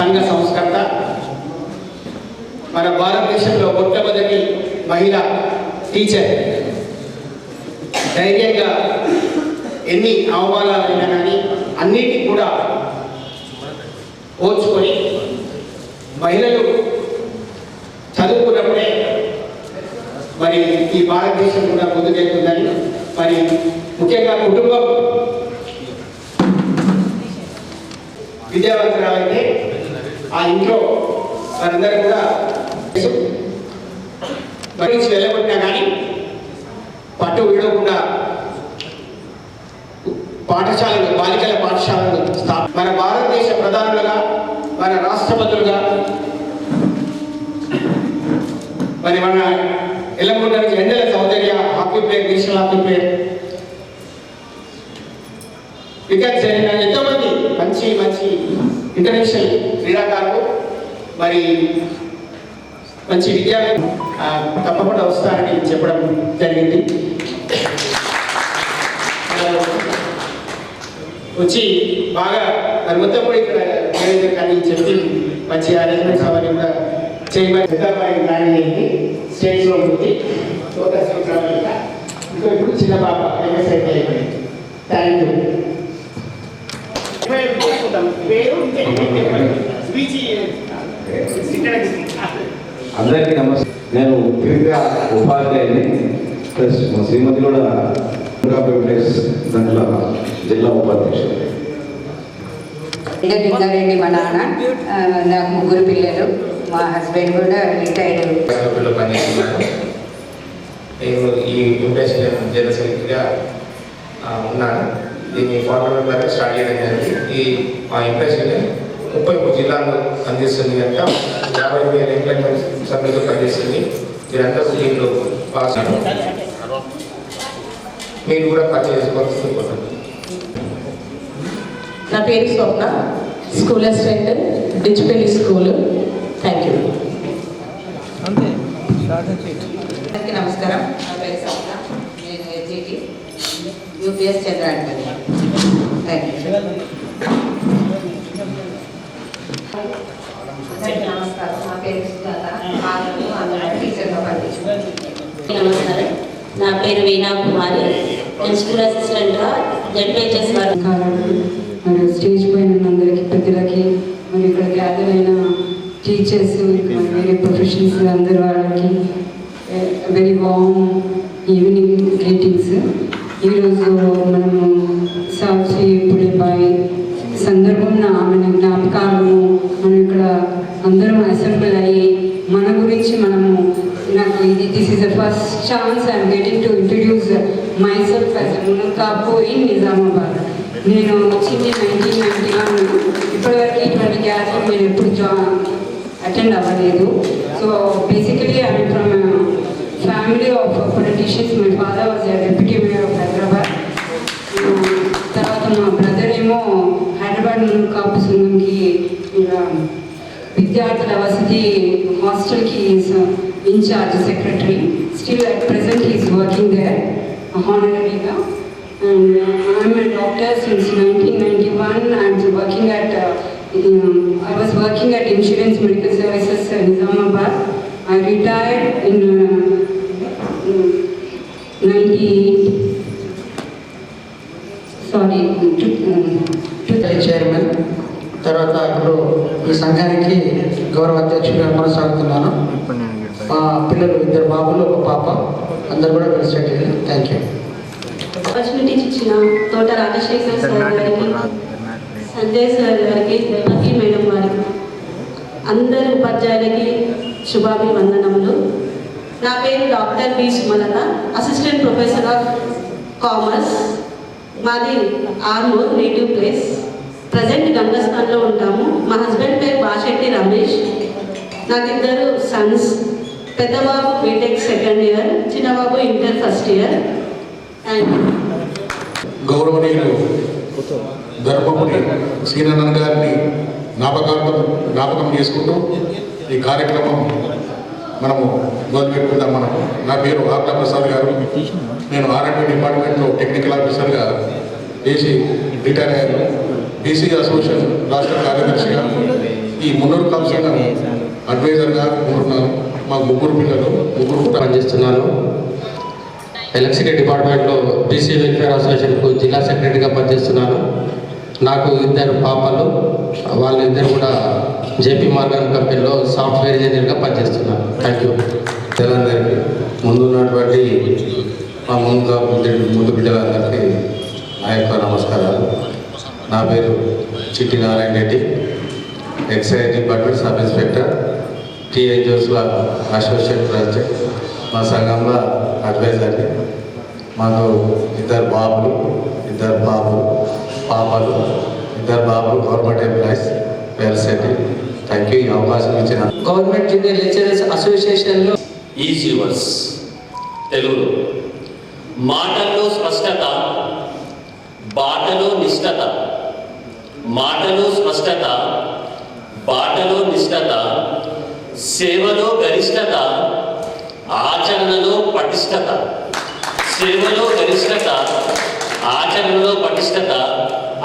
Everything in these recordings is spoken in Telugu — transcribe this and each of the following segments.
సంఘ సంస్కర్త, మన భారతదేశంలో మొట్టమొదటి మహిళా టీచర్. ధైర్యంగా ఎన్ని అవమానాలైనా కానీ అన్నిటికీ కూడా ఓర్చుకొని మహిళలు చదువుకున్నప్పుడే మరి ఈ భారతదేశం కూడా ముందుకెళ్తుందని, మరి ముఖ్యంగా కుటుంబం విద్యావంతురాలైతే ఆ ఇంట్లో వారందరూ కూడా నుంచి వెళ్ళగొట్టినా కానీ పట్టు విడవకుండా పాఠశాలలు, బాలికల పాఠశాలలు మన భారతదేశ ప్రధానులుగా, మన రాష్ట్రపతులుగా, మరి మన ఎల్లగొండ ఎండల Soundarya hockey player, national hockey player wicket జరిగిన ఎంతోమంది మంచి మంచి ఇంటర్నేషనల్ క్రీడాకారులు, మరి మంచి విద్యావేత్త తప్పకుండా వస్తారని చెప్పడం జరిగింది. వచ్చి బాగా మరి మొత్తం కూడా ఇక్కడ కానీ చెప్పి మంచి అరేంజ్మెంట్స్ అవన్నీ కూడా చేయమని పెద్దమ్మాయి ప్లాన్ చేయండి. స్టేజ్లో ఉంటుంది ఇప్పుడు చిన్న పాప ఎంఎస్ఐ అయిపోయింది. Thank you. అందరికీ నమస్తే. నేను క్రీడా ఉపాధ్యాయుని ప్లస్ మా శ్రీమతి కూడా దాంట్లో జిల్లా ఉపాధ్యక్షుడు. లింగారెడ్డి మా నాన్న, నాకు 3 పిల్లలు, మా హస్బెండ్ కూడా రిటైర్డ్ పనిచేస్తున్నాను. నేను ఈ ఇంప్రెషన్ జనరల్ సెక్రటరీగా ఉన్నాను. దీన్ని ఫార్మర్ మెంబర్గా స్టార్ట్ చేయడం జరిగింది. ఈ మా ఇంప్రెషన్ 33 జిల్లాలు అందిస్తుంది కనుక 50,000 ఎంప్లాయ్మెంట్ సభ్యులతో పనిచేస్తుంది. మీరందరూ దీంట్లో పాస్ మీరు కూడా పర్చేజ్ చేసుకోవాల్సింది. నా పేరు Swapna, school assistant, Dijipalli school. Thank you. అందరికీ నమస్కారం. నా పేరు స్వప్న, నేను ఎస్జిటి యూపీఎస్ చంద్రాంటని. Thank you. అందరికీ నమస్కారం. నా పేరు సుజాత, టీచర్గా పనిచేస్తున్నాను. నమస్కారం, నా పేరు వీణా కుమారి, నేను స్కూల్ అసిస్టెంట్గా జడ్పిహెచ్ఎస్ మరియు స్టేజ్ పైన అందరికీ పెద్దలకి, మరి ఇక్కడ గ్యాదర్ అయిన టీచర్స్, వేరే ప్రొఫెషన్స్ అందరు వాళ్ళకి వెరీ వార్మ్ ఈవినింగ్ గ్రీటింగ్స్. ఈరోజు మనము సాక్షి పులిబాయి సందర్భం ఆమె జ్ఞాపకాలను మనం ఇక్కడ అందరం అసెంబ్లీ అయ్యి మన గురించి మనము, నాకు ఇది this is the first chance I'm getting to introduce myself as మునల్ కాపు ఇన్ నిజామాబాద్. నేను వచ్చింది 1991. ఇప్పటివరకు ఇటువంటి గ్యాదరింగ్ నేను ఎప్పుడు అటెండ్ అవ్వలేదు. So basically I'm from family of politicians. My father was deputy mayor of Hyderabad. తర్వాత మా బ్రదర్ ఏమో హైదరాబాద్ మునల్ కాపు సంఘంకి విద్యార్థుల వసతి హాస్టల్కి in charge secretary. Still at present he's working there honorariga, and I'm a doctor since 1991. I was working at Insurance Medical Services in Nizamabad. I retired in 2000 chairman. తర్వాత ఇప్పుడు ఈ సంఘానికి గౌరవ అధ్యక్షుడిగా కొనసాగుతున్నాను. మా పిల్లలు 2 బాబులు, 1 పాప, అందరు కూడా ప్రెసిడెంట్. Thank you. ఆపర్చునిటీస్ ఇచ్చిన తోట రాజశేఖర్ సార్ గారికి, సంజయ్ సార్ గారికి, దేవకి మేడం గారికి, అందరి ఉపాధ్యాయులకి శుభాభివందనములు. నా పేరు doctor B Sumalatha, assistant professor of commerce. మాది ఆర్మూర్ నేటివ్ ప్లేస్. ప్రజెంట్ గంగస్థాన్లో ఉంటాము. మా హస్బెండ్ పేరు బాషెట్టి రమేష్. నాకు 2 సన్స్. పెద్దబాబు బీటెక్ 2nd ఇయర్, చిన్నబాబు ఇంటర్ 1st ఇయర్. గౌరవనీయులు ధర్మపురి శ్రీనన్న గారిని జ్ఞాపకం చేసుకుంటూ ఈ కార్యక్రమం మనము మొదలుపెట్టుకుందాం. నా పేరు ఆర్లా ప్రసాద్ గారు. నేను R&D డిపార్ట్మెంట్లో టెక్నికల్ ఆఫీసర్గా చేసి రిటైర్ అయ్యాను. బీసీ అసోసియేషన్ రాష్ట్ర కార్యదర్శిగా ఈ మున్నూరు కాపు సంఘం అడ్వైజర్గా ఉంటున్నాను. మా ముగ్గురు పిల్లలు పనిచేస్తున్నాను. ఎలక్ట్రిసిటీ డిపార్ట్మెంట్లో బీసీ వెల్ఫేర్ అసోసియేషన్కు జిల్లా సెక్రటరీగా పనిచేస్తున్నాను. నాకు 2 పాపలు, వాళ్ళిద్దరు కూడా జేపీ మార్గన్ కంపెనీలో సాఫ్ట్వేర్ ఇంజనీర్గా పనిచేస్తున్నాను. Thank you. పిల్లలందరికీ ముందున్నటువంటి మా ముందు బిడ్డలందరికీ నా యొక్క నమస్కారాలు. నా పేరు Chitti Narayana Reddy, excise department sub inspector, టీఎన్జిఓస్ల అసోసియేట్ ప్రెసిడెంట్, మా సంఘంలో అడ్వైజర్ని. మాకు 2 బాబులు, 2 పాపలు, 2 బాబులు government employees, well settle. Thank you. ఈ అవకాశం ఇచ్చిన గవర్నమెంట్ జూనియర్ లెక్చరర్స్ అసోసియేషన్లో ఈజీ వర్డ్స్ తెలుగులో మాటల్లో స్పష్టత, బాటలో నిష్టత. మాటలో స్పష్టత, బాటలో నిష్టత, సేవలో గరిష్టత, ఆచరణలో పటిష్టత. సేవలో గరిష్టత, ఆచరణలో పటిష్టత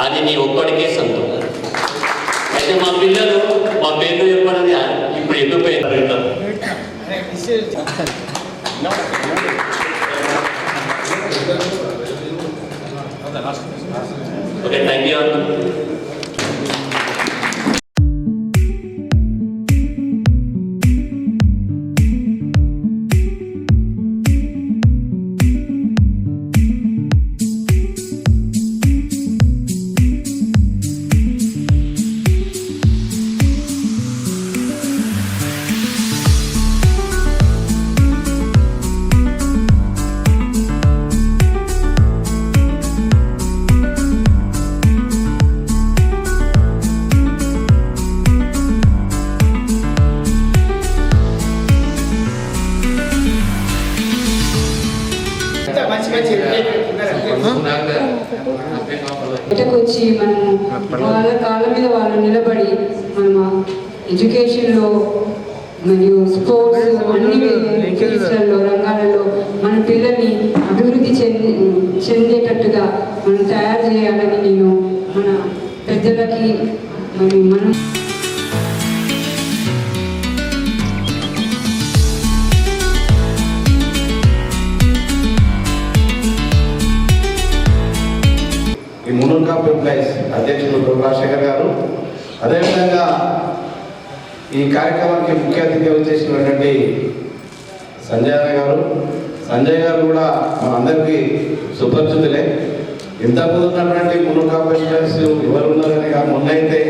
అని నీ ఒక్కడికే సొంతం. అయితే మా పిల్లలు మా పేరు చెప్పాలని ఇప్పుడు ఎన్నిపోయినారు. Okay, thank you. బయటకు వచ్చి మనము వాళ్ళ కాళ్ళ మీద వాళ్ళు నిలబడి మన ఎడ్యుకేషన్లో మరియు స్పోర్ట్స్ అన్ని ఫీల్డ్స్లలో రంగాలలో మన పిల్లల్ని అభివృద్ధి చెందేటట్టుగా మనం తయారు చేయాలని నేను మన పెద్దలకి మరియు మనం ఈ మున్నూరు కాపు ఎంప్లాయీస్ అధ్యక్షులు రాజశేఖర్ గారు, అదేవిధంగా ఈ కార్యక్రమానికి ముఖ్య అతిథిగా వచ్చేసినటువంటి సంజయ్ గారు కూడా మనందరికీ సుపరిచితులే. ఇంతకుముందు ఉన్నటువంటి మున్నూరు కాపు ఎంప్లాయీస్ ఎవరు ఉన్నారని కాదు, మొన్నైతే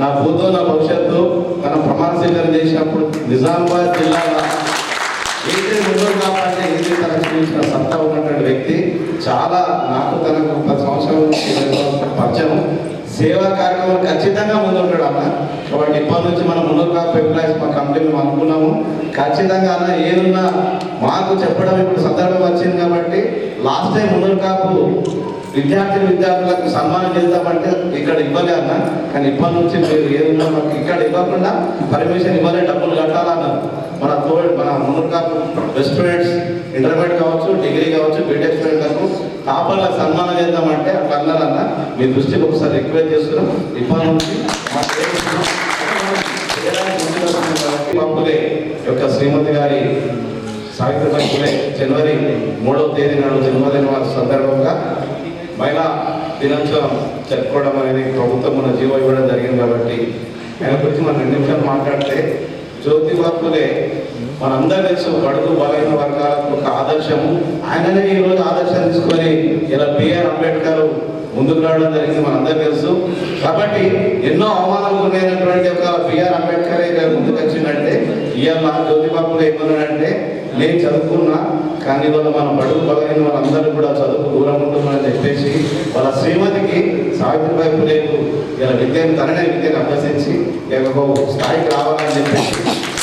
నా భూతో నా భవిష్యత్తు మనం ప్రమాణ స్వీకారం చేసినప్పుడు నిజామాబాద్ జిల్లాలో ఏంటి మున్నూరు కాపు అంటే ఏంటి తనకు చూసిన సత్తా ఉన్నటువంటి వ్యక్తి. చాలా నాకు తనకు 10 సంవత్సరాల నుంచి పరిచయం. సేవా కార్యక్రమం ఖచ్చితంగా ముందుంటాడు అన్న. కాబట్టి ఇప్పటి నుంచి మనం మున్నూరు కాపు ఎంప్లాయీస్ మా కంపెనీ మేము అనుకున్నాము. ఖచ్చితంగా అన్న ఏదున్నా మాకు చెప్పడం ఇప్పుడు సందర్భం వచ్చింది కాబట్టి లాస్ట్ టైం మున్నూరు కాపు విద్యార్థులకు సన్మానం చేద్దామంటే ఇక్కడ ఇవ్వలే అన్న. కానీ ఇప్పటి నుంచి మీరు ఏదున్నా మాకు ఇక్కడ ఇవ్వకుండా పర్మిషన్ ఇవ్వలే, డబ్బులు కట్టాలన్నారు. మన Munnuru Kapu best students, intermediate కావచ్చు, డిగ్రీ కావచ్చు, బీటెక్ స్టూడెంట్లకు టాపర్లకు సన్మానం చేద్దామంటే అట్లా అన్నారన్న. మీ దృష్టికి ఒకసారి రిక్వెస్ట్ చేస్తున్నాం. ఇప్పటి నుంచి పంపులే యొక్క శ్రీమతి గారి సావిత్రిబాయి ఫులే జనవరి 3వ తేదీ నాడు జన్మదిన సందర్భంగా మహిళా దినోత్సవం జరుపుకోవడం అనేది ప్రభుత్వం మన జీవో ఇవ్వడం జరిగింది. కాబట్టి ఆయన గురించి మనం 2 నిమిషాలు మాట్లాడితే, జ్యోతిబా ఫులే మనందరూ తెలుసు బడుగు బలైన వర్గాలకు ఒక ఆదర్శము. ఆయననే ఈరోజు ఆదర్శం తీసుకొని ఇలా బిఆర్ అంబేద్కర్ ముందుకు రావడం జరిగింది, మనందరూ తెలుసు. కాబట్టి ఎన్నో అవమానాలు ఉండేటటువంటి ఒక బిఆర్ అంబేద్కర్ ముందుకు వచ్చిందంటే ఇవాళ జ్యోతిబా ఫులే ఏమన్నాడంటే, నేను చదువుకున్నా కానీ వాళ్ళ మన బడుగు బలైన వాళ్ళందరూ కూడా చదువు దూరం ఉంటుందని చెప్పేసి వాళ్ళ శ్రీమతికి సావిత్రిబాయి ఫులేకు ఇలా తననే విద్యను అభ్యసించి ఒక స్థాయికి రావాలని చెప్పేసి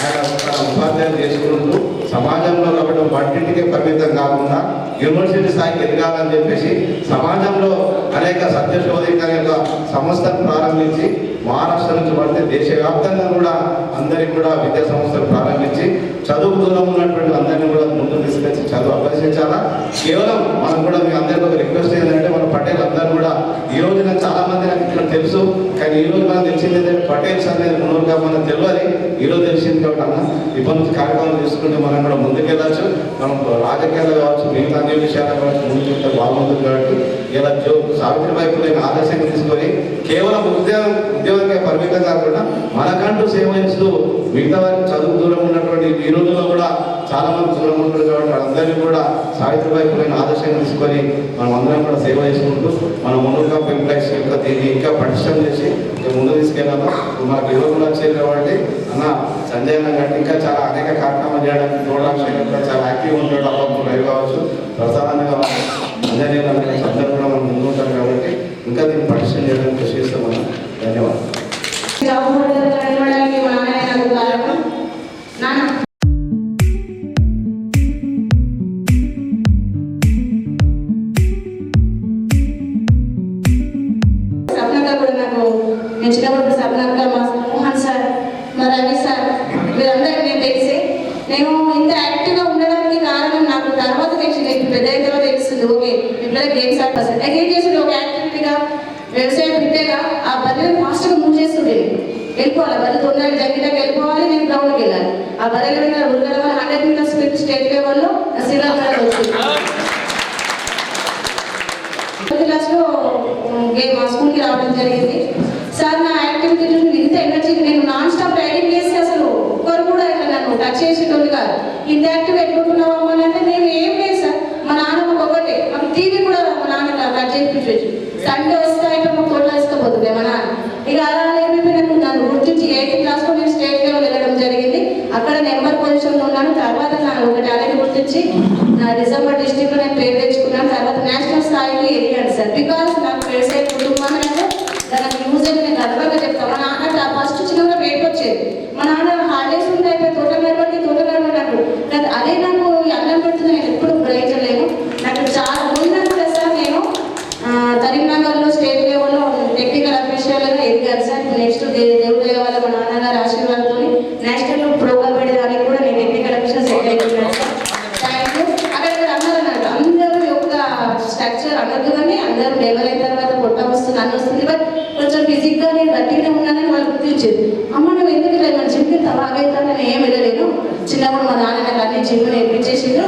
ఆయన తన ఉపాధ్యాయులు చేసుకుంటూ సమాజంలో కాబట్టి వంటింటికే పరిమితం కాకుండా యూనివర్సిటీ స్థాయికి ఎదగాలని చెప్పేసి సమాజంలో అనేక సత్యశోధిక యొక్క సంస్థను ప్రారంభించి మహారాష్ట్ర నుంచి పడితే దేశవ్యాప్తంగా కూడా అందరికీ కూడా విద్యా సంస్థలు ప్రారంభించి చదువు దూరం ఉన్నటువంటి అందరినీ కూడా ముందుకు తీసుకొచ్చి చదువు అభ్యసించాలా. కేవలం మనం కూడా మీ అందరికీ ఒక రిక్వెస్ట్ ఏంటంటే మన పటేల్ అందరూ కూడా ఈ రోజున చాలా మంది నాకు ఇక్కడ తెలుసు, కానీ కానీ ఈరోజు మనకు తెలిసింది ఏంటంటే పటేల్స్ అనేది మున్నూరుగా మనకు తెలియాలి. ఈరోజు తెలిసింది కాబట్టి అన్న ఇప్పటి నుంచి కార్యక్రమం తీసుకుంటే మనం కూడా ముందుకెళ్ళచ్చు. మనం రాజకీయాలు కావచ్చు, మిగతా అన్ని విషయాలు కావచ్చు ముందుకెళ్తే బాగుంటుంది. కాబట్టి ఇలా సావిత్రిబాయి పులేని ఆదర్శంగా తీసుకొని కేవలం ఉద్యోగంగా పరిమితం కాకుండా మనకంటూ సేవ చేస్తూ మిగతా వారికి చదువు దూరం ఉన్నటువంటి ఈ రోజుల్లో కూడా చాలా మంది దూరం ఉంటారు. కాబట్టి వాళ్ళందరినీ కూడా సావిత్రిబాయి పులేని ఆదర్శంగా తీసుకొని మనం అందరం కూడా సేవ చేసుకుంటూ మన మున్నూరు కాపు ఎంప్లాయీస్ యొక్క దీన్ని ఇంకా పటిష్టం చేసి ఇంకా ముందు తీసుకెళ్ళాము. మనకు యువకులు వచ్చేది కాబట్టి అన్న సంజయ్ అన్న గారికి ఇంకా చాలా అనేక కార్యక్రమాలు చేయడానికి తోడాక్షగా చాలా యాక్టివ్గా ఉంటాడు. అప్పుడు లైవ్ కావచ్చు, ప్రసాదాన్ని కావచ్చు, సంజయ్ అందరూ కూడా మనం ముందు ఉంటారు. కాబట్టి ఇంకా దీన్ని పటిష్టం చేయడానికి కృషి చేస్తామన్నా. ధన్యవాదాలు. నేను చిన్నప్పుడు సప్నక్క, మా మోహన్ సార్, మా రవి సార్ వీరందరికీ నేను తెలిసి నేను ఇంత యాక్టివ్గా ఉండడానికి కారణం నాకు తర్వాత తెలిసింది. పెద్ద అయిన తర్వాత తెలుస్తుంది. ఓకే ఇట్లా గేమ్స్ ఆడతారు గేమ్ చేస్తుండే ఒక యాక్టివిటీగా వ్యవసాయం బిడ్డగా ఆ బర్రెలు ఫాస్ట్గా మూవ్ చేస్తుండే. వెళ్ళిపోవాలి బర్రెలు తొందరగా జంగిలోకి వెళ్ళిపోవాలి, నేను గ్రౌండ్కి వెళ్ళాలి. ఆ బర్రెల మీద ఉరగడం వల్ల 100 మీటర్స్ స్ప్రింట్ స్టేట్ లెవెల్లో శ్రీలంకలో వచ్చింది. క్లాస్లో గేమ్ మా స్కూల్కి రావడం జరిగింది. సార్ నా యాక్టివిటీ ఇంత ఎనర్జీ నేను నాన్ స్టాప్ రైడింగ్ చేసి అసలు ఒకరు కూడా ఇట్లా నన్ను టచ్ చేసేటోళ్ళు కాదు. ఇంత యాక్టివ్ ఎట్టుకుంటున్నావు అమ్మ అంటే మేము ఏం లేదు సార్, మా నాన్న ఒకటే మాకు టీవీ కూడా మా నాన్న టచ్ చేయించవచ్చు. సండే వస్తే అయితే మాకు తోటలో వేసుకోపోతుంది మా నాన్న. ఇక అలా ఏమైపోయినా నన్ను గుర్తించి 8th క్లాస్లో నేను స్టేట్ లెవెల్ వెళ్ళడం జరిగింది. అక్కడ నెంబర్ పొజిషన్లో ఉన్నాను. తర్వాత నా ఒక టాలెంట్ గుర్తించి నా నిజామాబాద్ డిస్ట్రిక్ట్లో నేను పేరు తెచ్చుకున్నాను. తర్వాత నేషనల్ స్థాయికి ఎదిగాను సార్. బికాస్ నాకు వ్యవసాయ కుటుంబం అంటే దానికి యూజ్ అని నేను గర్వంగా చెప్తాను. మా నాన్న ఫస్ట్ చిన్నగా వెయిట్ వచ్చేది. మా నాన్న హాలిడేస్ ఉంటే అయిపోయి తోట నడవండి అంటాడు. అదే నాకు అన్నం పెడుతుంది నేను ఎప్పుడు గ్రహించలేము. నాకు చాలా ముందంటే సార్ నేను కరీంనగర్లో స్టేట్ లెవెల్లో టెక్నికల్ అఫీషియల్గా ఎదిగాను సార్. నెక్స్ట్ దేవుడి వల్ల మా నాన్నగారు ఆశీర్వాదంతో నేషనల్ ప్రోగ్రామ్ పెట్టడానికి కూడా నేను టెక్నికల్ అఫీషియల్ సెట్ అయిపోయినాను సార్. Thank you. అక్కడ అందరూ అన్నట్టు అందరూ యొక్క స్ట్రక్చర్ అన్నట్టు కానీ అందరూ లెవెల్ అయిన తర్వాత పొట్ట వస్తుంది అన్న వస్తుంది. బట్ కొంచెం ఫిజిక్గా నేను గట్టిగానే ఉన్నానని వాళ్ళు గుర్తించేది. అమ్మ నువ్వు ఎందుకు లేదు మన జిమ్కి తవాగైతా నేను ఏం వెళ్ళలేను. చిన్నప్పుడు మా నాన్న నాకు అన్ని జిమ్ నేర్పించేసిండు.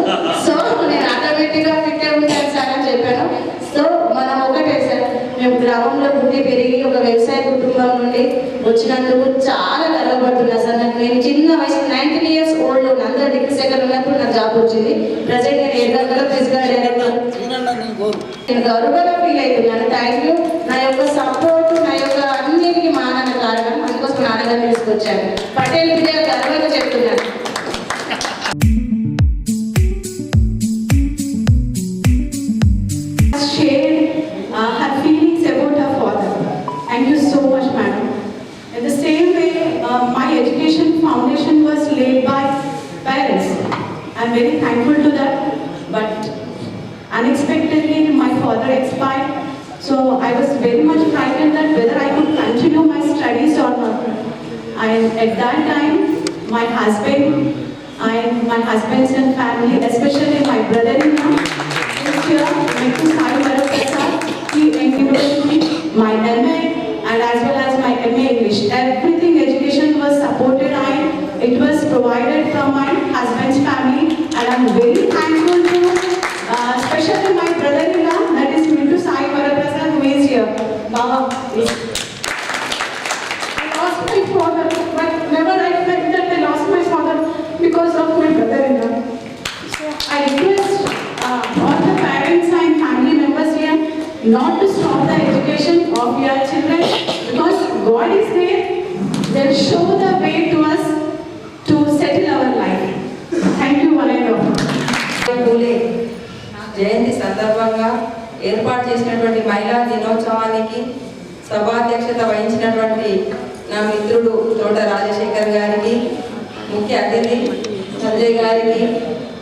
సో నేను ఆటోమేటిక్గా ఫిట్ అయి ఉంటాను సార్ అని చెప్పాను. సో మనం ఒకటే సార్, మేము గ్రామంలో పుట్టి పెరిగి ఒక వ్యవసాయ కుటుంబం నుండి వచ్చినందుకు చాలా గర్వపడుతున్నా సార్. నాకు నేను చిన్న వయసు 19 years old అందరూ డిగ్రీ సెకండ్ ఉన్నప్పుడు నాకు జాబ్ వచ్చింది. ప్రజెంట్ నేను 7 గంటల ఫిజికల్ డైరెక్టర్ నేను గౌరవంగా ఫీల్ అవుతున్నాను. Thank you. నా యొక్క సపోర్ట్ నా యొక్క అన్నిటికీ మా నాన్న కారణం. అందుకోసం నాన్నగారు తీసుకొచ్చాను. పటేల్ పిల్లలు గర్వంగా చెప్తున్నాను. Her feelings about her father. Thank you so much, madam. In the same way, my education foundation was laid by parents. I'm very thankful to that. But unexpectedly, my father expired. So I was very much frightened that whether I could continue my studies or not. And at that time, my husband and my husband's and family, especially my brother-in-law, he encouraged me, my MA and as well as my MA English. Everything education was supported and it was provided from my husband's family, and I'm very thankful to especially my brother-in-law, that is Mintu Sai Varaprasad, who is here. Baba is. I lost my father, but never I felt that I lost my father because of my brother-in-law. So I request all the parents and family members here not to stop the education of your children, because God is there. They'll show the way to us to settle our life. Thank you, one and all. జయంతి సందర్భంగా ఏర్పాటు చేసినటువంటి మహిళా దినోత్సవానికి సభాధ్యక్షత వహించినటువంటి నా మిత్రుడు తోట రాజశేఖర్ గారికి, ముఖ్య అతిథి సంజయ్ గారికి,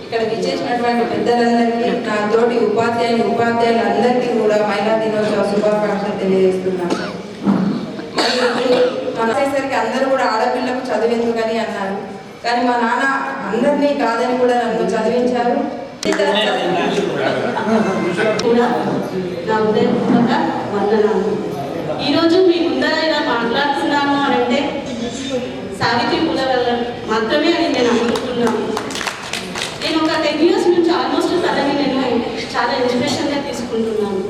ఇక్కడ విచ్చేసినటువంటి పెద్దలందరికీ, నా తోటి ఉపాధ్యాయులందరికీ కూడా మహిళా దినోత్సవ శుభాకాంక్షలు తెలియజేస్తున్నాను. మరి మనసరికి అందరూ కూడా ఆడపిల్లకు చదివేందుకని అన్నారు, కానీ మా నాన్న అందరినీ కాదని కూడా నన్ను చదివించారు. కూడా నా ఉదయపూర్వక వందనాలు. ఈరోజు మీ ముందర ఇలా మాట్లాడుతున్నాను అని అంటే సావిత్రి పూలే వల్ల మాత్రమే అని నేను అనుకుంటున్నాను. నేను ఒక 10 years నుంచి ఆల్మోస్ట్ తనని నేను చాలా ఇన్స్పిరేషన్గా తీసుకుంటున్నాను.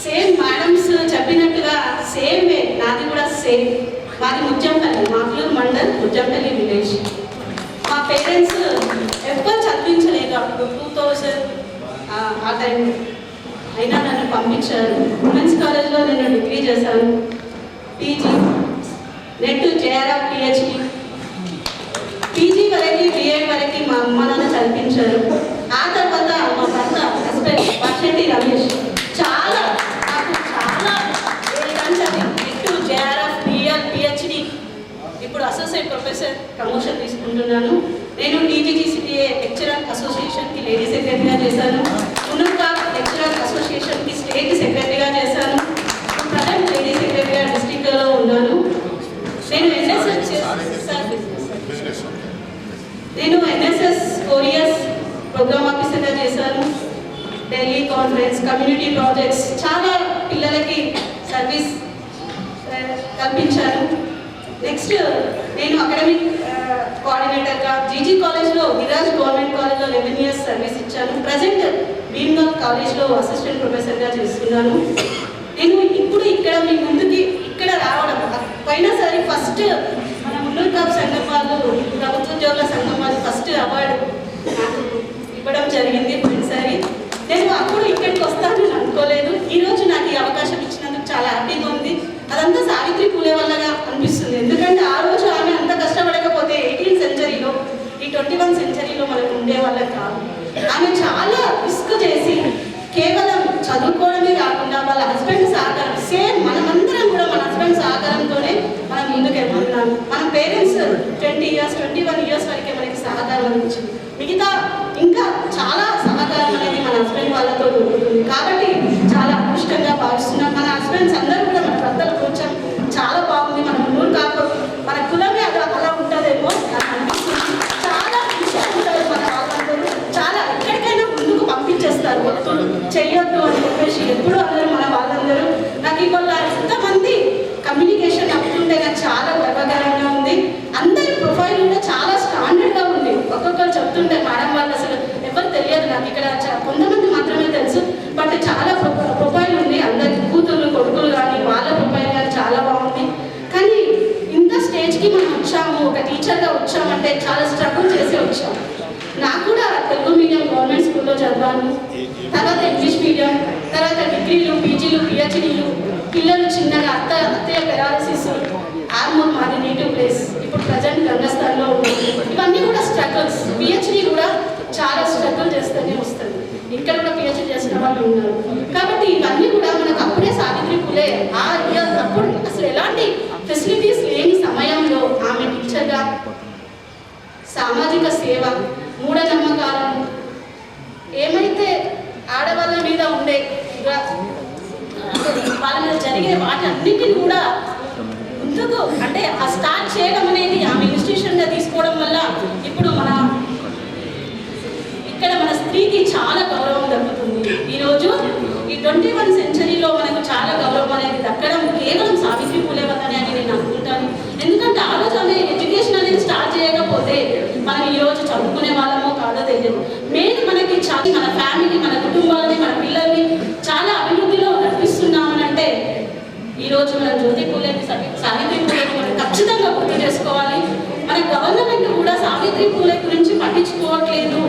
సేమ్ మేడమ్స్ చెప్పినట్టుగా సేమ్ వే నాది కూడా సేమ్. మాది ముత్యంపల్లి, మాకులూరు మండల్, ముత్యంపల్లి విలేజ్. మా పేరెంట్స్ ఎవ్వరు చదివించలేదు అప్పుడు 2000 ఆ టైం అయినా నన్ను పంపించారు. ఉమెన్స్ కాలేజ్లో నేను డిగ్రీ చేశాను, PG, net JRF, PhD, PG వరకు, బిఎడ్ వరకు మా అమ్మ నాన్న చదివించారు. ఆ తర్వాత మా భర్త హస్బెండ్ పర్షెట్టి రమేష్ చాలా నెట్ జేఆర్ఎఫ్, బిఎడ్, పిహెచ్డి, ఇప్పుడు అసోసియేట్ ప్రొఫెసర్ ప్రమోషన్ తీసుకుంటున్నాను. నేను టీజీజీసీటీఏ లెక్చరర్ అసోసియేషన్కి లేడీ సెక్రటరీగా చేశాను. ఉన్నత లెక్చరర్ అసోసియేషన్కి స్టేట్ సెక్రటరీగా చేశాను. ప్రజెంట్ లేడీ సెక్రటరీగా డిస్ట్రిక్ట్లో ఉన్నాను. నేను ఎన్ఎస్ఎస్ 4 years ప్రోగ్రామ్ ఆఫీసర్గా చేశాను. ఢిల్లీ కాన్ఫరెన్స్, కమ్యూనిటీ ప్రాజెక్ట్స్, చాలా పిల్లలకి సర్వీస్ కల్పించాను. నెక్స్ట్ నేను అకాడమిక్ కోఆర్డినేటర్గా జీజీ కాలేజ్లో, విరాజ్ గవర్నమెంట్ కాలేజ్లో 11 years సర్వీస్ ఇచ్చాను. ప్రజెంట్ భీమ్గల్ కాలేజ్లో అసిస్టెంట్ ప్రొఫెసర్గా చేస్తున్నాను. నేను ఇప్పుడు ఇక్కడ మీ ముందుకి ఇక్కడ రావడం, పోయినసారి ఫస్ట్ మన మున్నూరు కాపు సంఘం వాళ్ళు, ప్రభుత్వ ఉద్యోగుల సంఘం వాళ్ళు ఫస్ట్ అవార్డు నాకు ఇవ్వడం జరిగింది పోయినసారి. నేను అప్పుడు ఇక్కడికి వస్తానని అనుకోలేదు. ఈరోజు నాకు ఈ అవకాశం ఇచ్చినందుకు చాలా హ్యాపీగా ఉంది. అదంతా సావిత్రి పూలే వల్లగా అనిపిస్తుంది. ఎందుకంటే ఆ రోజు ఆమె అంత కష్టపడకపోతే 18th centuryలో, ఈ 21st centuryలో మనకు ఉండే వాళ్ళకి కాదు. ఆమె చాలా రిస్క్ చేసి కేవలం చదువుకోవడమే కాకుండా వాళ్ళ హస్బెండ్ సహకారం, సేమ్ మనమందరం కూడా మన హస్బెండ్ సహకారంతోనే మనం ముందుకు వెళ్తున్నాం. మన పేరెంట్స్ 20 years, 21 years వరకే మనకి సహకారం అనిపించింది. మిగతా ఇంకా చాలా సహకారం అనేది మన హస్బెండ్ వాళ్ళతో దొరుకుతుంది. కాబట్టి చాలా అదృష్టంగా భావిస్తున్నాం. మన హస్బెండ్స్ అందరూ కూడా మన భర్తలు కొంచెం చాలా బాగుంది. మన మున్నూరు కాపు మన కులమే అలా ఉంటుందేమో నాకు అనిపిస్తుంది. చాలా విషయం ఉంటుంది మన వాళ్ళందరూ, చాలా ఎక్కడికైనా ముందుకు పంపించేస్తారు. చెయ్యొద్దు అని చెప్పేసి ఎప్పుడు అందరూ మన వాళ్ళందరూ. నాకు ఇవాళ ఎంతమంది కమ్యూనికేషన్ అప్పుడుంటే నాకు చాలా గర్వకరంగా ఉంది. అందరి ప్రొఫైల్ కూడా చాలా స్టాండర్డ్గా ఉంది. ఒక్కొక్కరు చెప్తుంటే మేడం వాళ్ళు అసలు ఎవరు తెలియదు నాకు, ఇక్కడ కొంతమంది మాత్రమే తెలుసు. బట్ చాలా ప్రొఫైల్ ఉంది. అందరి కూతుళ్ళు, కొడుకులు కానీ వాళ్ళ ప్రొఫైల్ కానీ చాలా బాగుంది. కానీ ఇంత స్టేజ్కి మనం వచ్చాము, ఒక టీచర్గా వచ్చామంటే చాలా స్ట్రగుల్ చేసి వచ్చాము. నాకు కూడా తెలుగు మీడియం గవర్నమెంట్ స్కూల్లో చదివాను, తర్వాత ఇంగ్లీష్ మీడియం, తర్వాత డిగ్రీలు, పీజీలు, పిహెచ్డీలు. పిల్లలు చిన్నగా అత్తయ్య పెరాలసిస్, ఆర్మూర్ మాది నేటివ్ ప్లేస్, ఇప్పుడు ప్రజెంట్ గంగస్థాన్లో ఉంటుంది. ఇవన్నీ కూడా స్ట్రగుల్స్. పిహెచ్డీ కూడా చాలా స్ట్రగుల్ చేస్తూనే వస్తుంది. ఇక్కడ కూడా పిహెచ్డీ చేసిన వాళ్ళు ఉన్నారు. కాబట్టి ఇవన్నీ కూడా మనకు అప్పుడే సావిత్రి పూలే అప్పుడు అసలు ఎలాంటి ఫెసిలిటీస్ లేని సమయంలో ఆమె టీచర్గా సామాజిక సేవ, మూఢనమ్మకాలను, ఏమైతే ఆడవాళ్ళ మీద ఉండే వాళ్ళ మీద జరిగే వాటి అన్నిటిని కూడా ముందుకు అంటే ఆ స్టార్ట్ చేయడం అనేది ఆమె ఇన్స్టిట్యూషన్గా తీసుకోవడం వల్ల ఇప్పుడు ఇక్కడ మన స్త్రీకి చాలా గౌరవం దక్కుతుంది. ఈరోజు ఈ 21st centuryలో మనకు చాలా గౌరవం అనేది దక్కడం కేవలం సావిత్రి పూలే వల్లనే అని నేను అనుకుంటాను. ఎందుకంటే ఆ రోజు ఆమె ఎడ్యుకేషన్ అనేది స్టార్ట్ చేయకపోతే మనం ఈరోజు చదువుకునే వాళ్ళమో కాదో తెలియదు. మెయిన్ మనకి మన ఫ్యామిలీ, మన కుటుంబాలని, మన పిల్లల్ని చాలా అభివృద్ధిలో నడిపిస్తున్నామని అంటే ఈరోజు మనం జ్యోతి పూలేని, సావిత్రి పూలేని మనం ఖచ్చితంగా గుర్తు చేసుకోవాలి. మన గవర్నమెంట్ కూడా సావిత్రి పూలే గురించి పట్టించుకోవట్లేదు.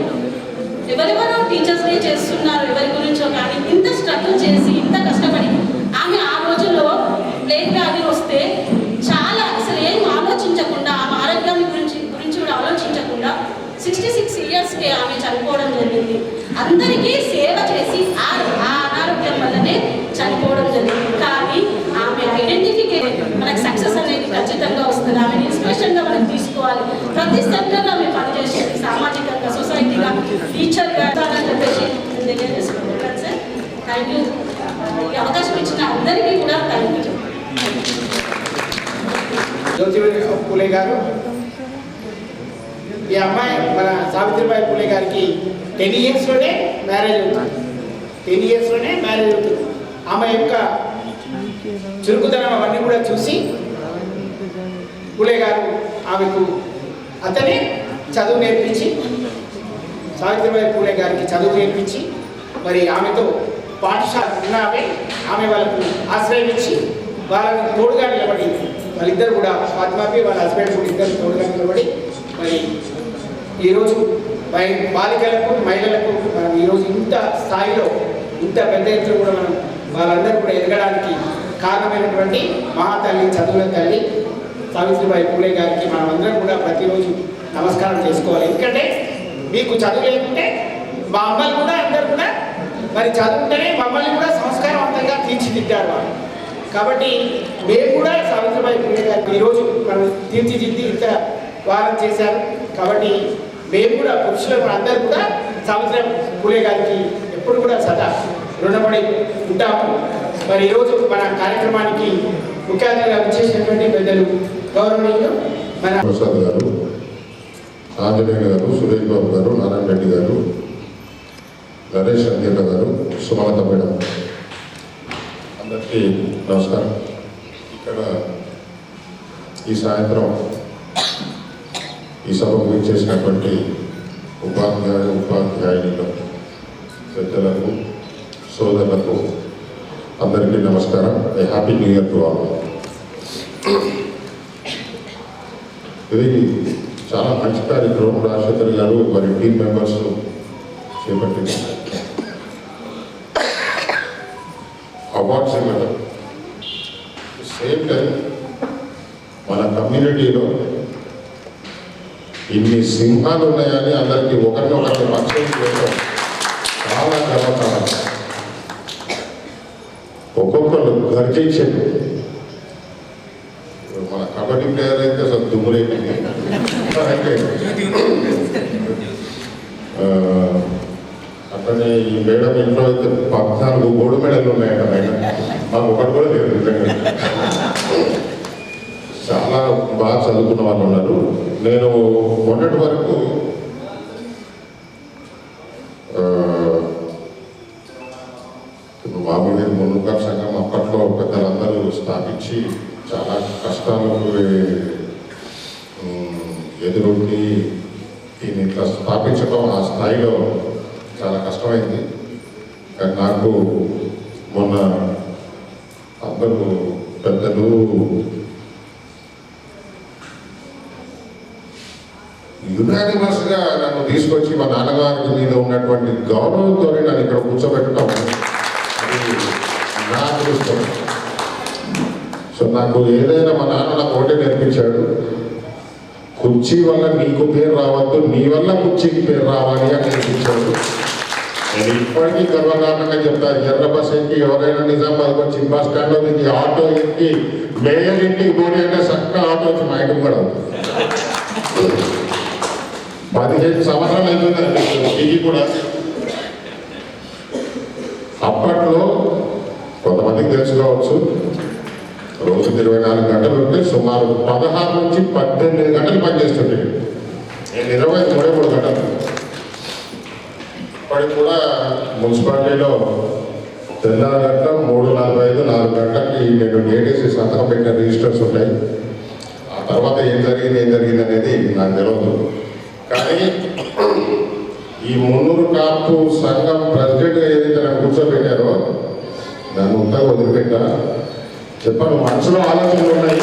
ఎవరెవరో టీచర్స్నే చేస్తున్నారు ఎవరి గురించో, కానీ ఇంత స్ట్రగుల్ చేసి ఇంత కష్టపడి ఆమె ఆ రోజుల్లో ప్లేగ్ వ్యాధి వస్తే చాలా అసలు ఏం ఆలోచించకుండా, ఆమె ఆరోగ్యాన్ని గురించి కూడా ఆలోచించకుండా 66 yearsకే ఆమె చనిపోవడం జరిగింది. అందరికీ సేవ చేసి ఆ అనారోగ్యం వల్లనే చనిపోవడం జరిగింది. కానీ ఆమె ఐడెంటిఫికేషన్ మనకు సక్సెస్ అనేది ఖచ్చితంగా వస్తుంది. ఆమె ఇన్స్పిరేషన్గా మనం తీసుకోవాలి. ప్రతి సెక్టర్లో ఆమె పనిచేసేది, సామాజికంగా, సొసైటీగా, టీచర్గా అని చెప్పేసి తెలియజేసుకుంటున్నాను సార్. Thank you. ఈ అవకాశం ఇచ్చిన అందరికీ కూడా థ్యాంక్ యూ. జ్యోతిబా పూలే గారు, ఈ అమ్మాయి మన సావిత్రిబాయి పూలే గారికి 10 yearsలోనే మ్యారేజ్ అవుతుంది. 10 yearsలోనే మ్యారేజ్ అవుతుంది. ఆమె యొక్క చురుకుదనం అవన్నీ కూడా చూసి పూలే గారు ఆమెకు అతనే చదువు నేర్పించి, సావిత్రిబాయి పూలే గారికి చదువు నేర్పించి, మరి ఆమెతో పాఠశాల ఉన్నామే ఆమె వాళ్ళకు ఆశ్రయం ఇచ్చి వాళ్ళని తోడుగా నిలబడి, వాళ్ళిద్దరు కూడా ఫాతిమాకి వాళ్ళ హస్బెండ్ కూడా ఇద్దరు తోడుగా నిలబడి మరి ఈరోజు బాలికలకు మహిళలకు మనం ఈరోజు ఇంత స్థాయిలో ఇంత పెద్ద ఎత్తున కూడా మనం వాళ్ళందరూ కూడా ఎదగడానికి కారణమైనటువంటి మహాతల్లి, చదువుల తల్లి సావిత్రిబాయి పూలే గారికి మనం అందరం కూడా ప్రతిరోజు నమస్కారం చేసుకోవాలి. ఎందుకంటే మీకు చదువు లేకుంటే మా అమ్మలు కూడా అందరు కూడా మరి చదువుంటేనే మమ్మల్ని కూడా సంస్కారవంతంగా తీర్చిదిద్దారు వాళ్ళు. కాబట్టి మేము కూడా సావిత్రిబాయి పూలే గారికి ఈరోజు మనం తీర్చిదిద్ది ఇంత వారం చేశారు. కాబట్టి మేము కూడా పురుషులు అందరూ కూడా సావిత్రిబాయి పూలే గారికి ఎప్పుడు కూడా సదా రుణపడి ఉంటాము. మరి ఈరోజు మన కార్యక్రమానికి ముఖ్య అతిథిగా వచ్చేసినటువంటి పెద్దలు గౌరవనీయులు మన ప్రసాద్ గారు, ఆంజనేయ గారు, సురేష్ బాబు గారు, నారాయణ రెడ్డి గారు, నరేష్ అంజేట గారు, సుమలత మేడం, అందరికీ నమస్కారం. ఇక్కడ ఈ సాయంత్రం ఈ సభకు విచ్చేసినటువంటి ఉపాధ్యాయులు, పెద్దలకు, సోదరులకు అందరికీ నమస్కారం. Happy new year to all. ఇది చాలా మంచి కార్యక్రమం రాజశేఖర్ గారు మరి టీమ్ మెంబర్స్ చేపట్టింది. అవార్డ్స్ ఇవ్వడం సేమ్ టైం మన కమ్యూనిటీలో ఇన్ని సింహాలు ఉన్నాయని అందరికీ ఒకరినొకరిని పరిచయం చేయడం చాలా గర్వకారణం. ఒక్కొక్కరు గర్జించారు. మన కబడ్డీ ప్లేయర్ అయితే అసలు దుమ్ములేపింది. అట్లనే ఈ మేడం ఇంట్లో అయితే 14 గోల్డ్ మెడల్ ఉన్నాయట. మేడం మాకు ఒకటి కూడా లేదు. నిజంగా చాలా బాగా చదువుకున్న వాళ్ళు ఉన్నారు. నేను మొన్నటి వరకు మామూలుగా మున్నుగా సంఘం అప్పట్లో పెద్దలందరూ స్థాపించి చాలా కష్టాలకు ఎదురొడ్డి దీన్ని ఇట్లా స్థాపించడం ఆ స్థాయిలో చాలా కష్టమైంది. కానీ నాకు మొన్న అందరూ పెద్దలు యునానిమస్గా నన్ను తీసుకొచ్చి మా నాన్నగారి మీద ఉన్నటువంటి గౌరవంతో నన్ను ఇక్కడ కూర్చోబెట్టడం నా అదృష్టం. సో నాకు ఏదైనా మా నాన్న నాకు ఒకటే నేర్పించాడు, కుర్చీ వల్ల నీకు పేరు రావద్దు, నీ వల్ల కుర్చీకి పేరు రావాలి అని నేర్పించాడు. నేను ఇప్పటికీ గర్వకారణంగా చెప్తాను. ఎర్ర బస్ ఎక్కి ఎవరైనా నిజామాబాద్ వచ్చి బస్ స్టాండ్లో దిగి ఆటో ఎక్కి మేయర్ ఇంటికి పోనీ అంటే చక్కగా ఆటో వచ్చి మా ఇంటికి కూడా 15 సంవత్సరాలు అవుతుంది దిగి కూడా. అప్పట్లో కొంతమందికి తెలుసుకోవచ్చు, రోజుకి 24 గంటలు ఉంటే సుమారు 16 నుంచి 18 గంటలు పనిచేస్తుండే. నేను 23 గంటలు. ఇప్పటికి కూడా మున్సిపాలిటీలో తెల్లారగంట 3:45, 4 గంటలకి నేను ఏడేసి సంతకం పెట్టిన రిజిస్టర్స్ ఉంటాయి. ఆ తర్వాత ఏం జరిగింది అనేది నాకు తెలియదు. కానీ ఈ మున్నూరు కాపు సంఘం ప్రెసిడెంట్గా ఏదైతే నన్ను కూర్చోబెట్టారో నన్ను ఉంటగా వదిలిపెట్టా. చెప్పాను, మనసులో ఆలోచనలు ఉన్నాయి.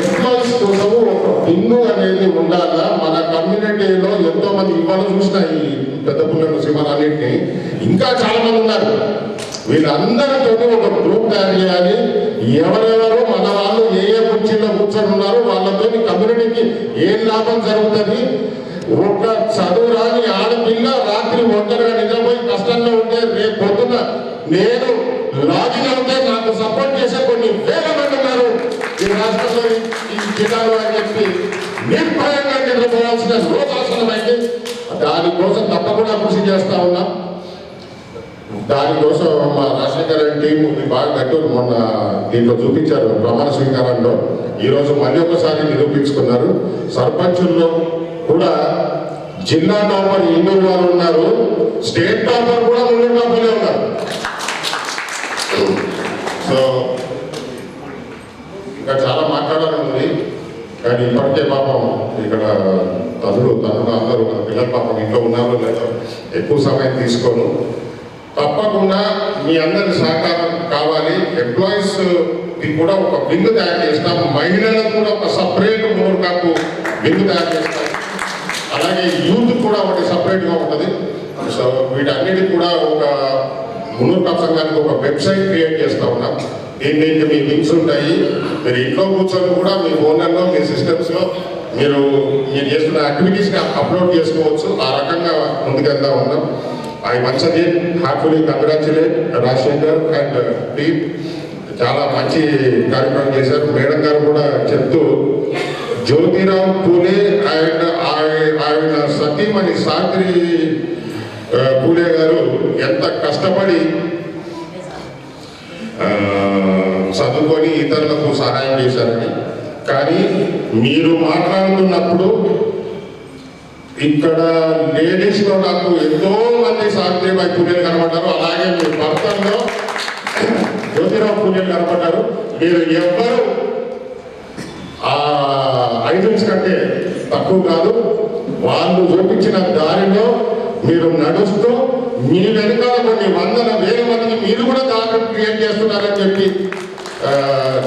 ఎంప్లాయీస్ కోసము ఒక బిందు అనేది ఉండాలా. మన కమ్యూనిటీలో ఎంతో మంది ఇవాళ చూసిన ఈ పెద్ద పుల్లల సింహాలన్నింటినీ ఇంకా చాలా మంది ఉన్నారు. వీళ్ళందరితో ఒక గ్రూప్ తయారు చేయాలి. ఎవరెవరు మన వాళ్ళు ఏ ఏ కుర్చీలో కూర్చొని ఉన్నారో వాళ్ళతో కమ్యూనిటీకి ఏం లాభం జరుగుతుంది. ఒక చదువు రాని ఆడపిల్ల రాత్రి ఒంటరిగా నిద్రపోయి కష్టంలో ఉంటే రేపు పొద్దున నేను లాగిన్ అవుతే నాకు సపోర్ట్ చేసే కొన్ని వేల మంది ఉన్నారు ఈ రాష్ట్రంలో, ఈ జిల్లాలో అని చెప్పి నిర్భయంగా నిద్రపోవాల్సిన రోజాసనమైంది. దానికోసం తప్పకుండా కృషి చేస్తా ఉన్నాం. దానికోసం మా రాజశేఖర్ టీం బాగా గట్టు మొన్న దీంట్లో చూపించారు ప్రమాణ స్వీకారంలో. ఈరోజు మళ్ళీ ఒకసారి నిరూపించుకున్నారు. సర్పంచుల్లో కూడా జిల్లా టాపర్ 200 వారు ఉన్నారు, స్టేట్ టాపర్ కూడా 300 టాపర్లే ఉన్నారు. సో ఎక్కువ సమయం తీసుకోను. తప్పకుండా మీ అందరి సహకారం కావాలి. ఎంప్లాయీస్కి కూడా ఒక వింగ్ తయారు చేస్తాం, మహిళలకు కూడా ఒక సపరేట్ మూర్ఖకు వింగ్ తయారు చేస్తాం, అలాగే యూత్ కూడా ఒకటి సపరేట్గా ఉంటుంది. సో వీటన్నిటికి కూడా ఒక మున్నూరు కాపు సంఘానికి ఒక వెబ్సైట్ క్రియేట్ చేస్తూ ఉన్నాం. దీనికి మీ లింక్స్ ఉంటాయి. మీరు ఇంట్లో కూర్చొని కూడా మీ ఫోన్లలో మీ సిస్టమ్స్లో మీరు చేస్తున్న యాక్టివిటీస్ని అప్లోడ్ చేసుకోవచ్చు. ఆ రకంగా ముందుకెళ్తా ఉన్నాం. I once again happily congratulate Rajasekhar and team. చాలా మంచి కార్యక్రమం చేశారు. మేడం గారు కూడా చెప్తూ జ్యోతిరావు పూలే అండ్ ఆయన సతీమణి సావిత్రి పూలే గారు ఎంత కష్టపడి చదువుకొని ఇతరులకు సహాయం చేశారని. కానీ మీరు మాట్లాడుతున్నప్పుడు ఇక్కడ లేడీస్లో నాకు ఎంతో మంది సావిత్రిబాయి పూలేలు కనబడ్డారు. అలాగే మీ భర్తల్లో జ్యోతిరావు పూలేలు కనబడ్డారు. మీరు ఎవ్వరు ఆ ఐటమ్స్ కంటే తక్కువ కాదు. వాళ్ళు చూపించిన దారిలో మీరు నడుస్తూ మీ వెనకాల కొన్ని వందల వేల మందికి మీరు కూడా దారి క్రియేట్ చేస్తున్నారని చెప్పి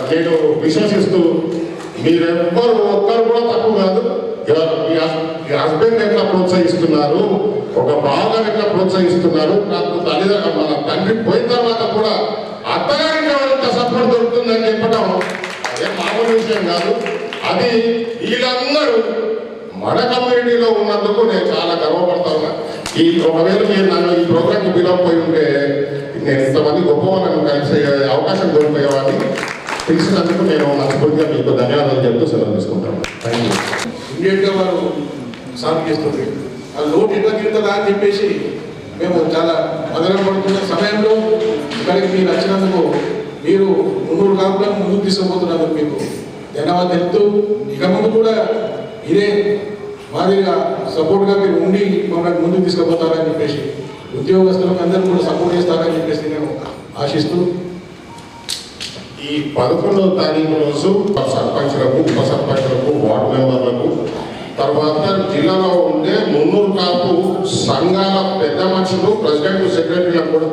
నేను విశ్వసిస్తూ, మీరెవ్వరు ఒక్కరు కూడా తక్కువ కాదు. మీ హస్బెండ్ ఎట్లా ప్రోత్సహిస్తున్నారు, ఒక బావగారు ఎట్లా ప్రోత్సహిస్తున్నారు, నాకు మన తండ్రి పోయిన తర్వాత కూడా అత్తగారికి ఎవరంత సపోర్ట్ దొరుకుతుందని చెప్పడం అదే మామూలు విషయం కాదు. అది వీళ్ళందరూ మన కమ్యూనిటీలో ఉన్నందుకు నేను చాలా గర్వపడతా ఉన్నా. ఒకవేళ మీరు నన్ను ఈ ప్రోగ్రామ్కి పిలవకపోయి ఉంటే నేను ఇంతమంది గొప్ప వాళ్ళను కలిసే అవకాశం కోల్పోయేవాడిని. తెలిసినందుకు నేను మనస్ఫూర్తిగా మీకు ధన్యవాదాలు చెప్తూ సెలవు తీసుకుంటాను. Thank you. ఇమీడియట్గా వారు సాల్వ్ చేస్తుంది. ఆ లోటు ఎట్లా తీరుతుందా అని చెప్పేసి మేము చాలా పడుతున్న సమయంలో ఇక్కడికి మీరు వచ్చినందుకు, మీరు 300 కాపులను ముందుకు తీసుకుపోతున్నందుకు మీకు ధన్యవాదాలు తెలుపుతూ, ఇక ముందు కూడా ఇదే మాదిరిగా సపోర్ట్గా మీరు ఉండి మమ్మల్ని ముందుకు తీసుకుపోతారని చెప్పేసి, ఉద్యోగస్తులకు అందరూ కూడా సపోర్ట్ చేస్తారని చెప్పేసి నేను ఆశిస్తూ, ఈ 11వ తారీఖు రోజు సర్పంచ్లకు, ఉప సర్పంచ్లకు, వార్డు మెంబర్లకు, తర్వాత జిల్లాలో ఉండే 300 కాపు సంఘాల పెద్ద మనుషులు, ప్రెసిడెంట్, సెక్రటరీలకు కూడా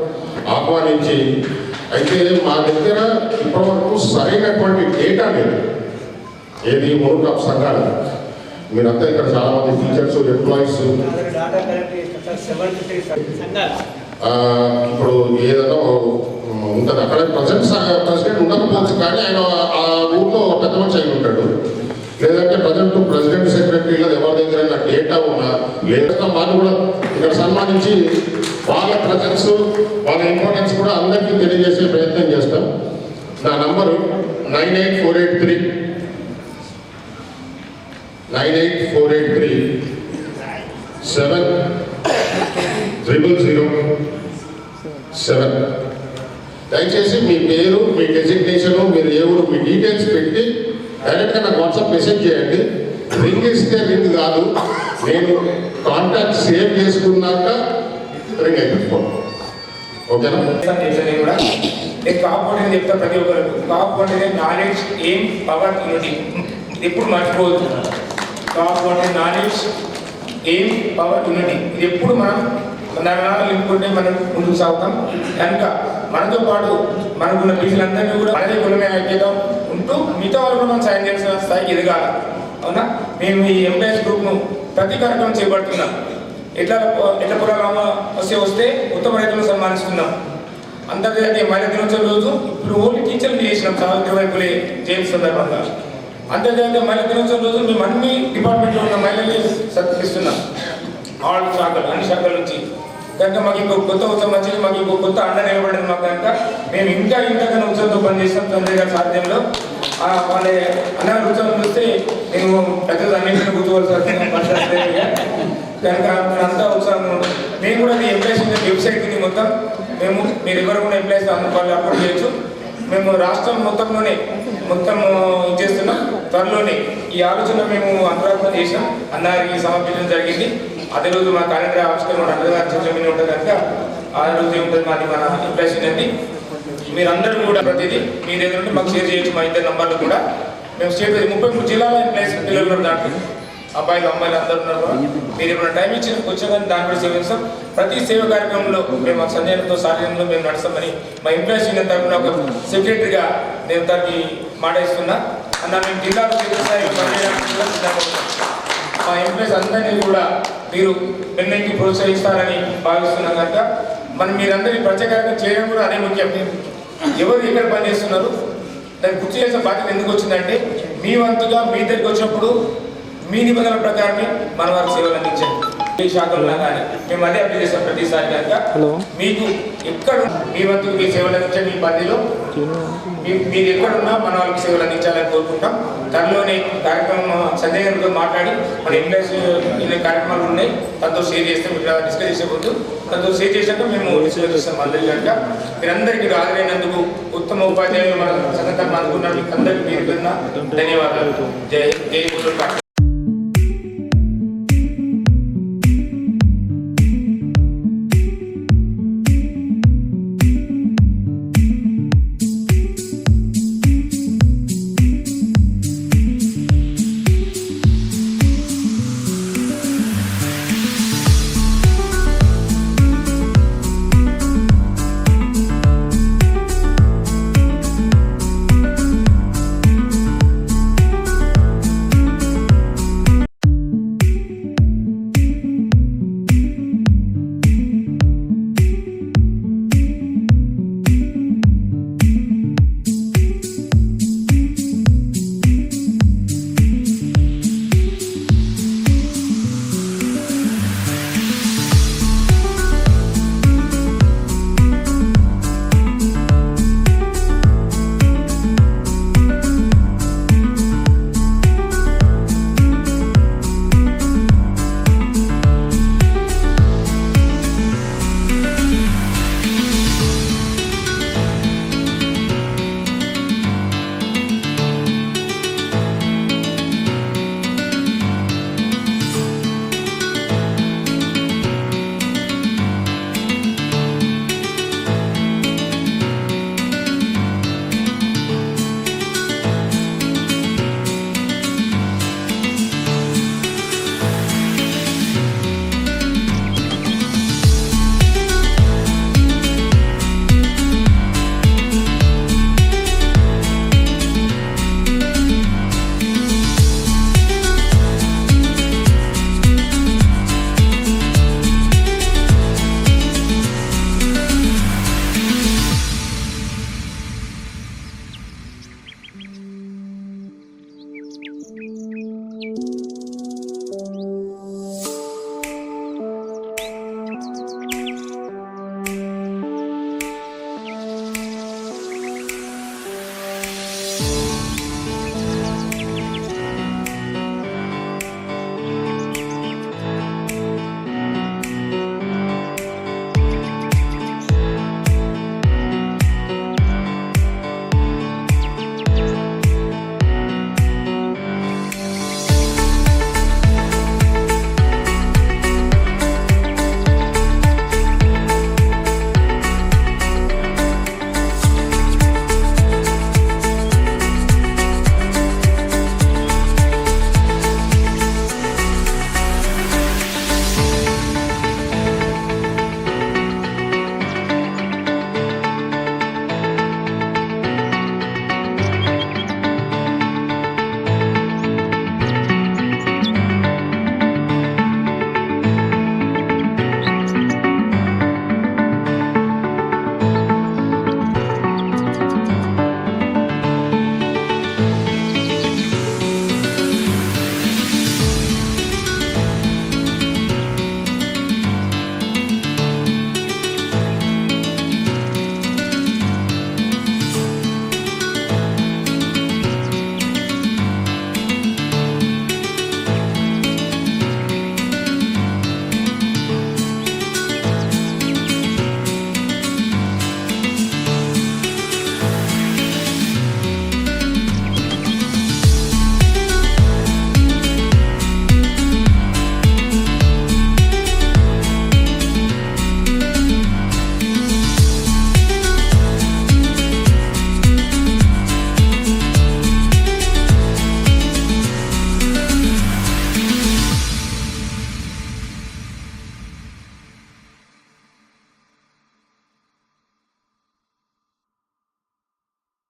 ఆహ్వానించి, అయితే మా దగ్గర ఇప్పటివరకు సరైనటువంటి డేటా లేదు. ఏది 300 కాపు సంఘాలు మీరంతా ఇక్కడ చాలా మంది టీచర్స్, ఎంప్లాయీస్, ఇప్పుడు ఏదైనా ఉంటుంది అక్కడ ప్రెసిడెంట్ ఉండకపోవచ్చు, కానీ ఆయన ఆ ఊళ్ళో పెద్ద మనిషి అయి ఉంటాడు. లేదంటే ప్రెసిడెంట్ సెక్రటరీలో ఎవరి దగ్గర డేటా ఉన్నా లేదా వాళ్ళు కూడా ఇక్కడ సన్మానించి వాళ్ళ ప్రజెన్స్, వాళ్ళ ఇంపార్టెన్స్ కూడా అందరికీ తెలియజేసే ప్రయత్నం చేస్తాం. నా నంబరు 98483 70007. దయచేసి మీ పేరు, మీ డెసిగ్నేషను, మీరు ఏ ఊరు, మీ డీటెయిల్స్ పెట్టి డైరెక్ట్గా నాకు వాట్సాప్ మెసేజ్ చేయండి. రింగ్ ఇస్తే రింగ్ కాదు, నేను కాంటాక్ట్ సేవ్ చేసుకున్నాక రింగ్ అయిపోతుంది. ఓకేనా? కాపు అంటే చెప్తా ప్రతి ఒక్కరికి. కాపు అంటే నాలెడ్జ్, ఎయిమ్, పవర్, యూనిటీ. ఎప్పుడు మర్చిపోవద్దు. కాపు అంటే నాలెడ్జ్, ఎయిమ్, పవర్, యూనిటీ. ఇది ఎప్పుడు మనం నింపుకుంటే మనం ముందుకు సాగుతాం. కనుక మనతో పాటు మనకున్న బీసీలందరినీ కూడా మనదే కులమే ఐక్యత ఉంటూ మిగతా వాళ్ళు కూడా మనం సాయం చేసిన స్థాయికి ఎదగాలి. అవునా? మేము ఈ ఎంప్లాయీస్ గ్రూప్ను ప్రతి కార్యక్రమం చేపడుతున్నాం. ఎట్లా పురాణం వస్తే ఉత్తమ రైతులను సన్మానిస్తున్నాం. అంతర్జాతీయ మహిళా దినోత్సవం రోజు ఇప్పుడు ఓన్లీ టీచర్లు చేసినాం సావిత్రిబాయి పూలే జయంతి సందర్భంగా. అంతర్జాతీయ మహిళా దినోత్సవం రోజు మేము అన్ని డిపార్ట్మెంట్లో ఉన్న మహిళల్ని సత్కరిస్తున్నాం. ఆల్ శాఖలు, అన్ని శాఖల నుంచి. కనుక మాకు ఇంకో కొత్త ఉత్సవం వచ్చింది, మాకు ఇంకో కొత్త అండ నిలబడింది. మాకు కనుక మేము ఇంతకన్నా ఉత్సవంతో పనిచేస్తాం. చంద్రయ్య గారి సాధ్యంలో వాళ్ళ అన్న ఉత్సవం చూస్తే నేను పెద్ద అన్నింటినీ కూర్చోవలసి వస్తుంది. కనుక అంతా ఉత్సాహం. మేము కూడా ఈ ఎంప్లాయీస్ వెబ్సైట్ ఉంది మొత్తం. మీరు ఎవరు కూడా ఎంప్లాయీస్ వాళ్ళు అప్లోడ్ చేయొచ్చు. మేము రాష్ట్రం మొత్తంలోనే చేస్తున్నాం. త్వరలోనే ఈ ఆలోచన మేము అంతరాత్మ చేసాం, అన్నగారికి సమర్పించడం జరిగింది. అదే రోజు మా క్యాలెండర్ ఆవిష్కరణ అన్నగారి చర్చ మీద ఉంటుంది కనుక ఆ రోజు ఉంటుంది మాది మన ఎంప్లాయీస్ అండి. మీరందరూ కూడా ప్రతిదీ మీ దగ్గర మాకు షేర్ చేయొచ్చు. మా ఇద్దరు నంబర్లు కూడా మేము షేర్ 33 జిల్లాల ఎంప్లాయీస్ పిల్లలు దాంట్లో అబ్బాయిలు అమ్మాయిలు అందరూ ఉన్నారు. మీరు ఇప్పుడు టైం ఇచ్చిన కూర్చోగానే దాని కూడా సేవిస్తాం. ప్రతి సేవ కార్యక్రమంలో మేము సంజయ్తో సాధ్యంలో మేము నడుస్తామని మా ఎంప్లాయీస్ యూనియన్ తరఫున ఒక సెక్రటరీగా నేను దానికి మాట ఇస్తున్నా. అన్న మేము జిల్లాలో మా ఎంప్లాయీస్ అందరినీ కూడా మీరు నిర్ణయించి ప్రోత్సహిస్తారని భావిస్తున్నాం కనుక మనం మీరందరి ప్రత్యేకంగా చేయడం కూడా అదే ముఖ్యం. ఎవరు ఎక్కడ పనిచేస్తున్నారు దాన్ని గుర్తు చేసే బాధ్యత ఎందుకు వచ్చిందంటే మీ వంతుగా మీ దగ్గరికి వచ్చినప్పుడు మీ నిబంధనల ప్రకారమే మన వారికి సేవలు అందించండి. ఈ శాఖలున్నా కానీ మేము అదే అప్లై చేస్తాం ప్రతిసారి కనుక మీకు ఎక్కడ మీ వంతుకు మీ సేవలు అందించండి. మీ పరిధిలో మీరు ఎక్కడున్నా మన వాళ్ళకి సేవలు అందించాలని కోరుకుంటాం. దానిలోనే కార్యక్రమం సంజయ్ గారితో మాట్లాడి మన ఎంప్లాయీస్ కార్యక్రమాలు ఉన్నాయి తనతో షేర్ చేస్తే మీరు డిస్కస్ చేసే ముందు తనతో షేర్ చేశాక మేము డిస్కస్ చేస్తాం అందరి కనుక మీరందరికీ హాజరైనందుకు ఉత్తమ ఉపాధ్యాయులు మన సంఘటన అందుకున్నారు. అందరికీ మీరు ధన్యవాదాలు. జై గురు.